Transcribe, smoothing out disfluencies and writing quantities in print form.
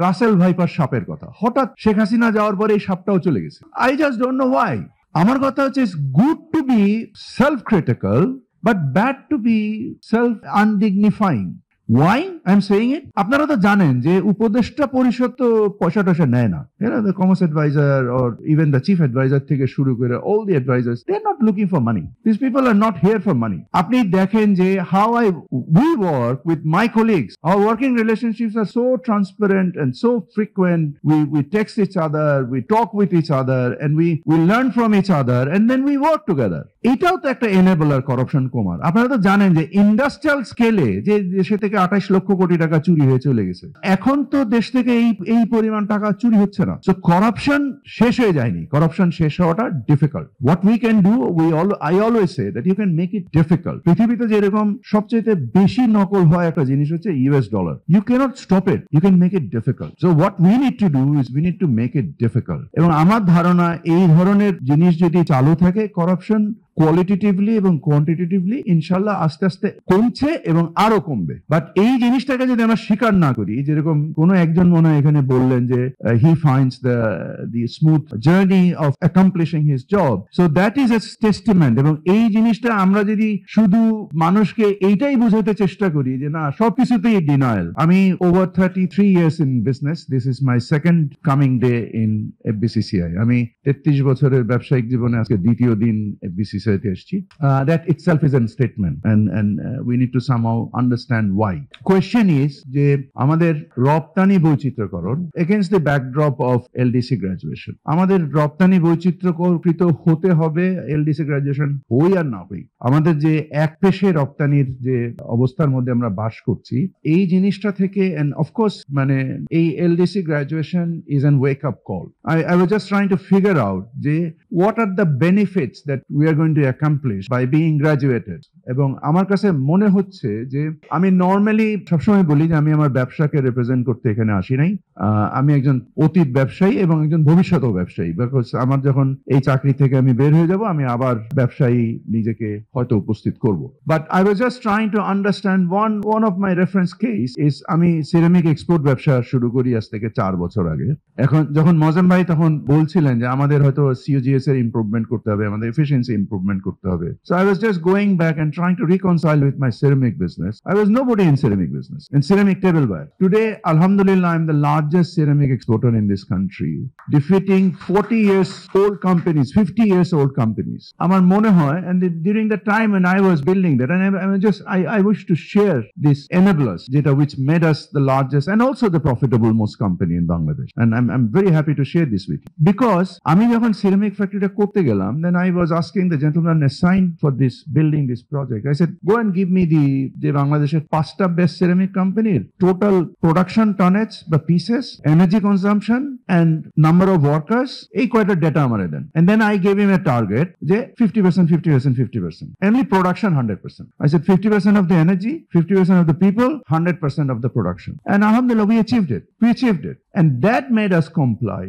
Russell viper সাপের কথা। হঠাৎ শেখ হাসিনা যাওয়ার পরে এই সাপটাও চলে গেছে। I just don't know why. আমার কথা হচ্ছে, it's good to be self critical but bad to be self undignifying. Why I'm saying it? আপনারা তো জানেন যে উপদেষ্টা পরিষদ তো পয়সা টয়সা নেয় না। The commerce adviser or even the chief advisor থেকে শুরু করে all the advisors, they are not looking for money. These people are not here for money. আপনি দেখেন যে how we work with my colleagues. Our working relationships are so transparent and so frequent. We text each other, we talk with each other, and we learn from each other, and then we work together. এটাও তো একটা enabler corruption কমার। আপনারা তো জানেন যে industrial স্কেলে যে দেশে থেকে 28 লক্ষ কোটি টাকা চুরি হয়ে চলে গেছে, এখন তো দেশ থেকে এই পরিমাণ টাকা চুরি হচ্ছে না। সো করাপশন শেষ হয়ে যায়নি, করাপশন শেষ হওয়াটা difficult. What we can do, I always say that you can make it difficult. পৃথিবীতে যেরকম সবচেয়ে বেশি নকল হয় একটা জিনিস হচ্ছে US dollar. You cannot stop it, you can make it difficult. So what we need to do is we need to make it difficult. এবং আমার ধারণা এই ধরনের জিনিস যদি চালু থাকে, করাপশন কোয়ালিটেটিভলি এবং কোয়ান্টিটেটিভলি ইনশাল্লাহ আস্তে আস্তে কমছে এবং আরো কমবে। বাট এই জিনিসটাকে যদি আমরা স্বীকার না করি, যেরকম কোন একজন মনে হয় এখানে বললেন যে he finds the smooth journey of accomplishing his job, so that is a testament. এবং এই জিনিসটা আমরা যদি শুধু মানুষকে এইটাই বোঝাতে চেষ্টা করি যে না সবকিছুতেই ডিনায়াল। আমি over 33 years in business, this is my second coming day in FBCCI. আমি 33 বছরের ব্যবসায়িক জীবনে আজকে দ্বিতীয় দিন FBCCI that itself is a statement and we need to somehow understand why. Question is যে আমাদের রপ্তানি বৈচিত্র্যকরণ against the backdrop of LDC graduation, আমাদের রপ্তানি বৈচিত্র্যকৃত হতে হবে LDC graduation হই আর না হই। আমাদের যে এক পেশে রপ্তানির যে অবস্থার মধ্যে আমরা বাস করছি, এই জিনিসটা থেকে and of course মানে এই LDC graduation is an wake up call. I was just trying to figure out যে what are the benefits that we are going to accomplish by being graduated. এবং আমার কাছে মনে হচ্ছে যে আমি নর্মালি সবসময় বলি যে আমি আমার ব্যবসাকে রিপ্রেজেন্ট করতে এখানে আসি নাই। আমি একজন অতীত ব্যবসায়ী এবং একজন ভবিষ্যতেও ব্যবসায়ী। বিকজ আমার যখন এই চাকরি থেকে আমি বের হয়ে যাব, আমি আবার ব্যবসায়ী নিজেকে হয়তো উপস্থিত করব। But I was just trying to understand one of my reference case is আমি সিরামিক এক্সপোর্ট ব্যবসা শুরু করি আজ থেকে 4 বছর আগে। এখন যখন মজেম ভাই তখন বলছিলেন যে আমাদের হয়তো সিওজিএস এর ইমপ্রুভমেন্ট করতে হবে, আমাদের এফিসিয়েন্সি ইমপ্রুভমেন্ট করতে হবে। So I was just going back and trying to reconcile with my ceramic business. I was nobody in ceramic business, in ceramic tableware. Today, alhamdulillah, I'm the largest ceramic exporter in this country, defeating 40 years old companies, 50 years old companies. Amar mone hoy, and during the time when I was building that, and I wish to share these enablers data which made us the largest and also the profitable most company in Bangladesh. And I'm very happy to share this with you. Because আমি যখন ceramic factory টা করতে গেলাম, then I was asking the gentleman assigned for this building this project. I said, go and give me the Bangladesh's 5টা best ceramic company, total production tonnage, the pieces, energy consumption, and number of workers. এই কয়টা data আমারে দেন। And then I gave him a target যে 50%, 50%, 50%. Only production 100%. I said 50% of the energy, 50% of the people, 100% of the production. And alhamdulillah, we achieved it. And that made us comply.